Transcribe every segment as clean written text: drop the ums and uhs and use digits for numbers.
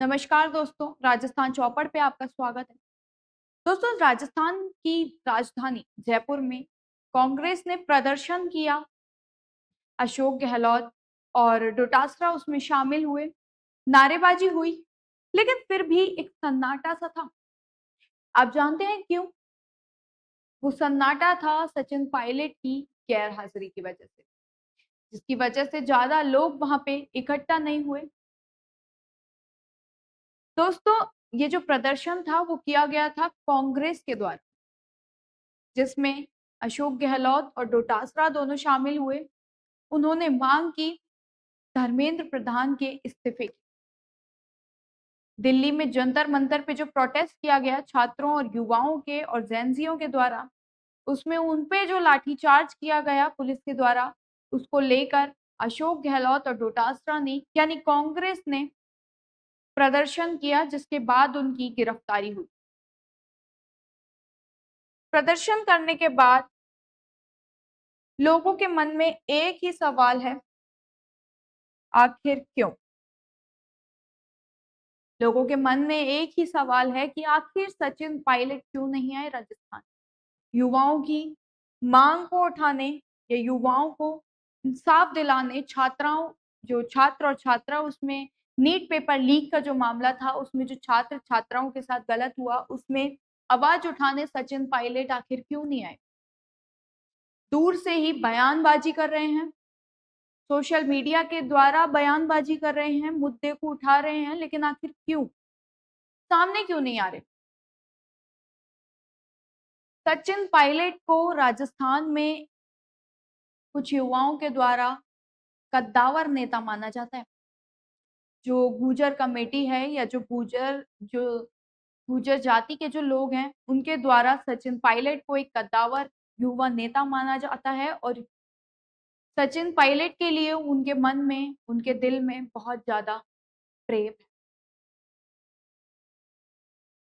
नमस्कार दोस्तों, राजस्थान चौपड़ पे आपका स्वागत है। दोस्तों, राजस्थान की राजधानी जयपुर में कांग्रेस ने प्रदर्शन किया। अशोक गहलोत और डोटासरा उसमें शामिल हुए, नारेबाजी हुई, लेकिन फिर भी एक सन्नाटा सा था। आप जानते हैं क्यों? वो सन्नाटा था सचिन पायलट की गैर हाजिरी की वजह से, जिसकी वजह से ज्यादा लोग वहां पे इकट्ठा नहीं हुए। दोस्तों, ये जो प्रदर्शन था वो किया गया था कांग्रेस के द्वारा, जिसमें अशोक गहलोत और डोटासरा दोनों शामिल हुए। उन्होंने मांग की धर्मेंद्र प्रधान के इस्तीफे की। दिल्ली में जंतर मंतर पे जो प्रोटेस्ट किया गया छात्रों और युवाओं के और जेनजियों के द्वारा, उसमें उन पे जो लाठीचार्ज किया गया पुलिस के द्वारा, उसको लेकर अशोक गहलोत और डोटासरा ने यानी कांग्रेस ने प्रदर्शन किया, जिसके बाद उनकी गिरफ्तारी हुई। प्रदर्शन करने के बाद लोगों के मन में एक ही सवाल है, आखिर क्यों? लोगों के मन में एक ही सवाल है कि आखिर सचिन पायलट क्यों नहीं आए राजस्थान? युवाओं की मांग को उठाने या युवाओं को इंसाफ दिलाने, छात्राओं जो छात्र और छात्रा उसमें नीट पेपर लीक का जो मामला था, उसमें जो छात्र छात्राओं के साथ गलत हुआ, उसमें आवाज उठाने सचिन पायलट आखिर क्यों नहीं आए? दूर से ही बयानबाजी कर रहे हैं, सोशल मीडिया के द्वारा बयानबाजी कर रहे हैं, मुद्दे को उठा रहे हैं, लेकिन आखिर क्यों? सामने क्यों नहीं आ रहे? सचिन पायलट को राजस्थान में कुछ युवाओं के द्वारा कद्दावर नेता माना जाता है। जो गुर्जर कमेटी है या जो गुर्जर जाति के जो लोग हैं, उनके द्वारा सचिन पायलट को एक कद्दावर युवा नेता माना जाता है और सचिन पायलट के लिए उनके मन में, उनके दिल में बहुत ज़्यादा प्रेम है।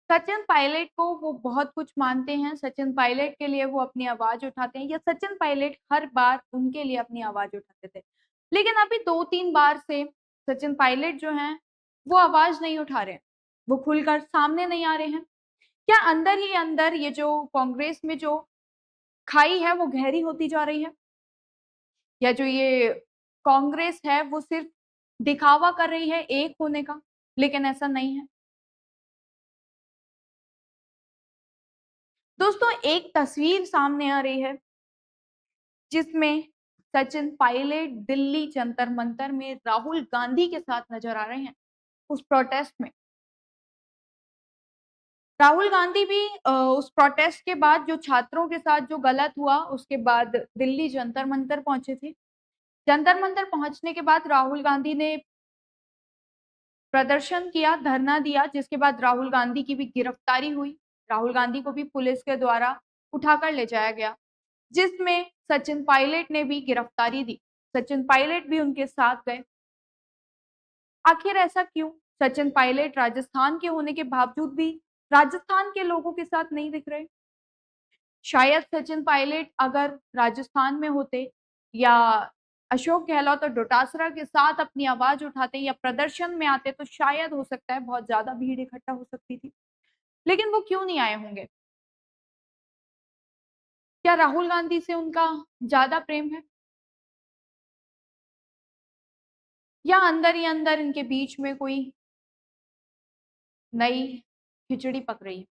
सचिन पायलट को वो बहुत कुछ मानते हैं, सचिन पायलट के लिए वो अपनी आवाज़ उठाते हैं या सचिन पायलट हर बार उनके लिए अपनी आवाज़ उठाते थे। लेकिन अभी 2-3 बार से सचिन पायलट जो हैं, वो आवाज़ नहीं उठा रहे हैं, वो खुलकर सामने नहीं आ रहे हैं। क्या अंदर ही अंदर ये जो कांग्रेस में जो खाई है वो गहरी होती जा रही है? या जो ये कांग्रेस है वो सिर्फ दिखावा कर रही है एक होने का, लेकिन ऐसा नहीं है। दोस्तों, एक तस्वीर सामने आ रही है जिसमें सचिन पायलट दिल्ली जंतर मंतर में राहुल गांधी के साथ नजर आ रहे हैं उस प्रोटेस्ट में। राहुल गांधी भी उस प्रोटेस्ट के बाद जो छात्रों के साथ जो गलत हुआ, उसके बाद दिल्ली जंतर मंतर पहुंचे थे। जंतर मंतर पहुंचने के बाद राहुल गांधी ने प्रदर्शन किया, धरना दिया, जिसके बाद राहुल गांधी की भी गिरफ्तारी हुई। राहुल गांधी को भी पुलिस के द्वारा उठाकर ले जाया गया, जिसमें सचिन पायलट ने भी गिरफ्तारी दी। सचिन पायलट भी उनके साथ गए। आखिर ऐसा क्यों? सचिन पायलट राजस्थान के होने के बावजूद भी राजस्थान के लोगों के साथ नहीं दिख रहे। शायद सचिन पायलट अगर राजस्थान में होते या अशोक गहलोत और डोटासरा के साथ अपनी आवाज उठाते या प्रदर्शन में आते, तो शायद हो सकता है बहुत ज्यादा भीड़ इकट्ठा हो सकती थी। लेकिन वो क्यों नहीं आए होंगे? क्या राहुल गांधी से उनका ज्यादा प्रेम है, या अंदर ही अंदर इनके बीच में कोई नई खिचड़ी पक रही है?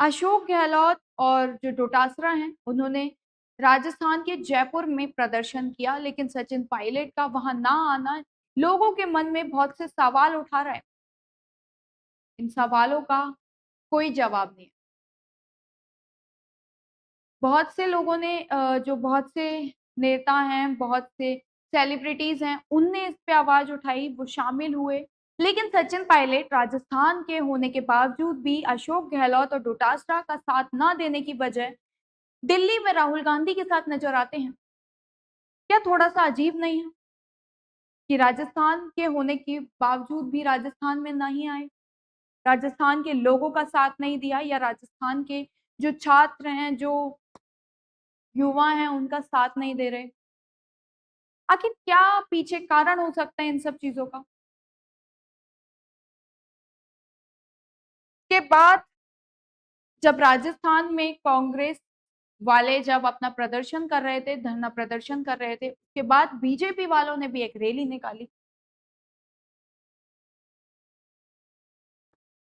अशोक गहलोत और जो डोटासरा हैं, उन्होंने राजस्थान के जयपुर में प्रदर्शन किया, लेकिन सचिन पायलट का वहां ना आना लोगों के मन में बहुत से सवाल उठा रहा है। इन सवालों का कोई जवाब नहीं है। बहुत से लोगों ने जो बहुत से नेता हैं, बहुत से सेलिब्रिटीज हैं, उनने इस पे आवाज उठाई, वो शामिल हुए। लेकिन सचिन पायलट राजस्थान के होने के बावजूद भी अशोक गहलोत और डोटासरा का साथ ना देने की वजह दिल्ली में राहुल गांधी के साथ नजर आते हैं। क्या थोड़ा-सा अजीब नहीं है कि राजस्थान के होने के बावजूद भी राजस्थान में नहीं आए, राजस्थान के लोगों का साथ नहीं दिया या राजस्थान के जो छात्र हैं, जो युवा हैं, उनका साथ नहीं दे रहे? आखिर क्या पीछे कारण हो सकता है इन सब चीज़ों का? उसके बाद जब राजस्थान में कांग्रेस वाले जब अपना प्रदर्शन कर रहे थे, धरना प्रदर्शन कर रहे थे, उसके बाद बीजेपी वालों ने भी एक रैली निकाली।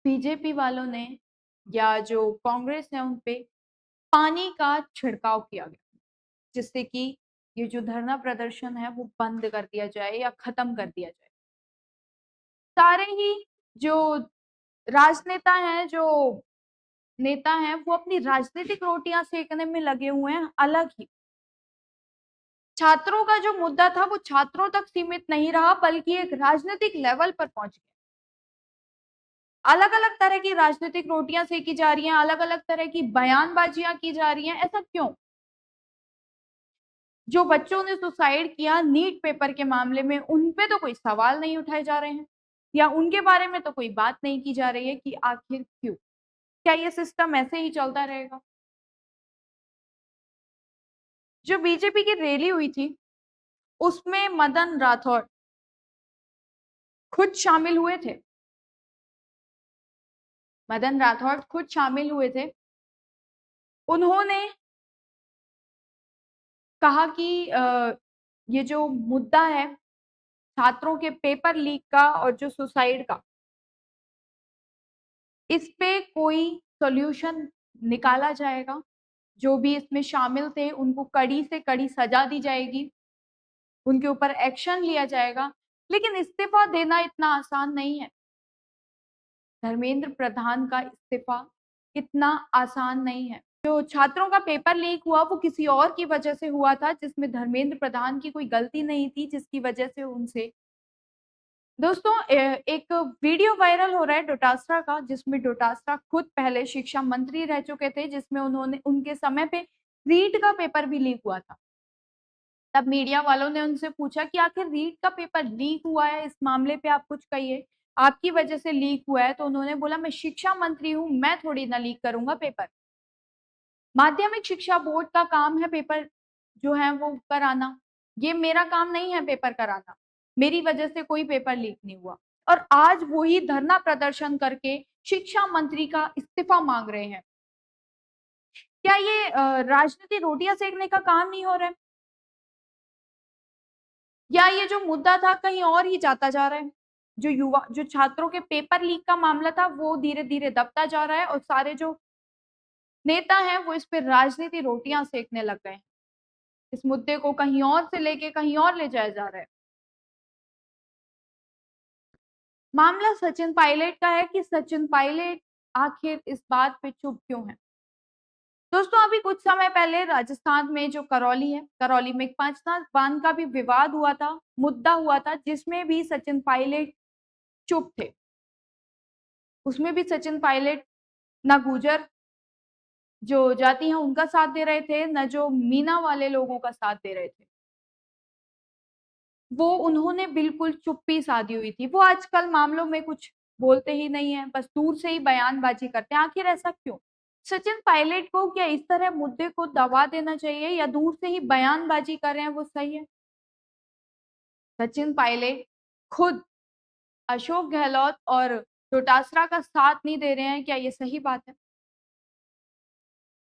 बीजेपी वालों ने या जो कांग्रेस है उन पे पानी का छिड़काव किया गया, जिससे कि ये जो धरना प्रदर्शन है वो बंद कर दिया जाए या खत्म कर दिया जाए। सारे ही जो राजनेता हैं, जो नेता हैं, वो अपनी राजनीतिक रोटियां सेकने में लगे हुए हैं अलग ही। छात्रों का जो मुद्दा था वो छात्रों तक सीमित नहीं रहा, बल्कि एक राजनीतिक लेवल पर पहुंच गया। अलग अलग तरह की राजनीतिक रोटियां सेकी जा रही हैं, अलग अलग तरह की बयानबाजियां की जा रही हैं। ऐसा क्यों? जो बच्चों ने सुसाइड किया नीट पेपर के मामले में, उन पे तो कोई सवाल नहीं उठाए जा रहे हैं, या उनके बारे में तो कोई बात नहीं की जा रही है कि आखिर क्यों? क्या ये सिस्टम ऐसे ही चलता रहेगा? जो बीजेपी की रैली हुई थी, उसमें मदन राठौड़ खुद शामिल हुए थे। मदन राठौड़ खुद शामिल हुए थे। उन्होंने कहा कि ये जो मुद्दा है छात्रों के पेपर लीक का और जो सुसाइड का, इस पे कोई सॉल्यूशन निकाला जाएगा। जो भी इसमें शामिल थे उनको कड़ी से कड़ी सजा दी जाएगी, उनके ऊपर एक्शन लिया जाएगा। लेकिन इस्तीफा देना इतना आसान नहीं है। धर्मेंद्र प्रधान का इस्तीफा इतना आसान नहीं है। जो छात्रों का पेपर लीक हुआ वो किसी और की वजह से हुआ था, जिसमें धर्मेंद्र प्रधान की कोई गलती नहीं थी, जिसकी वजह से उनसे दोस्तों एक वीडियो वायरल हो रहा है डोटासरा का, जिसमें डोटासरा खुद पहले शिक्षा मंत्री रह चुके थे, जिसमें उन्होंने उनके समय पे रीट का पेपर भी लीक हुआ था। तब मीडिया वालों ने उनसे पूछा कि आखिर रीट का पेपर लीक हुआ है, इस मामले पे आप कुछ कहिए, आपकी वजह से लीक हुआ है। तो उन्होंने बोला मैं शिक्षा मंत्री हूँ, मैं थोड़ी ना लीक करूंगा पेपर। माध्यमिक शिक्षा बोर्ड का काम है पेपर जो है वो कराना, ये मेरा काम नहीं है पेपर कराना। मेरी वजह से कोई पेपर लीक नहीं हुआ। और आज वो ही धरना प्रदर्शन करके शिक्षा मंत्री का इस्तीफा मांग रहे हैं। क्या ये राजनीति रोटियां सेकने का काम नहीं हो रहा है? या ये जो मुद्दा था कहीं और ही जाता जा रहा है? जो छात्रों के पेपर लीक का मामला था वो धीरे धीरे दबता जा रहा है, और सारे जो नेता हैं वो इस पे राजनीति रोटियां सेकने लग गए हैं। इस मुद्दे को कहीं और से लेके कहीं और ले जाया जा रहा है। मामला सचिन पायलट का है कि सचिन पायलट आखिर इस बात पे चुप क्यों है। दोस्तों अभी कुछ समय पहले राजस्थान में जो करौली है, करौली में एक पंचनाद बांध का भी विवाद हुआ था, मुद्दा हुआ था, जिसमें भी सचिन पायलट चुप थे। उसमें भी सचिन पायलट ना गुर्जर जो जाति है उनका साथ दे रहे थे, न जो मीना वाले लोगों का साथ दे रहे थे। वो उन्होंने बिल्कुल चुप्पी साधी हुई थी। वो आजकल मामलों में कुछ बोलते ही नहीं है, बस दूर से ही बयानबाजी करते हैं। आखिर ऐसा क्यों? सचिन पायलट को क्या इस तरह मुद्दे को दबा देना चाहिए, या दूर से ही बयानबाजी कर रहे हैं वो सही है? सचिन पायलट खुद अशोक गहलोत और डोटासरा का साथ नहीं दे रहे हैं, क्या ये सही बात है?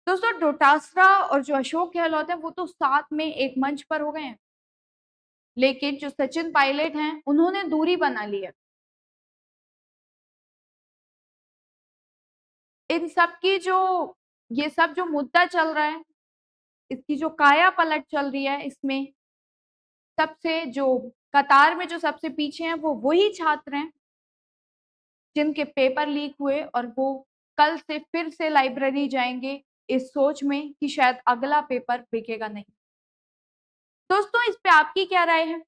दोस्तों डोटासरा और जो अशोक गहलोत है वो तो साथ में एक मंच पर हो गए हैं, लेकिन जो सचिन पायलट हैं उन्होंने दूरी बना ली है। इन सब की जो ये सब जो मुद्दा चल रहा है, इसकी जो काया पलट चल रही है, इसमें सबसे जो कतार में जो सबसे पीछे हैं वो वही छात्र हैं जिनके पेपर लीक हुए, और वो कल से फिर से लाइब्रेरी जाएंगे इस सोच में कि शायद अगला पेपर बिकेगा नहीं। दोस्तों इस पे आपकी क्या राय है?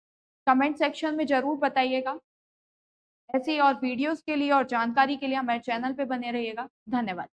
कमेंट सेक्शन में जरूर बताइएगा। ऐसे और वीडियोस के लिए और जानकारी के लिए हमारे चैनल पे बने रहिएगा। धन्यवाद।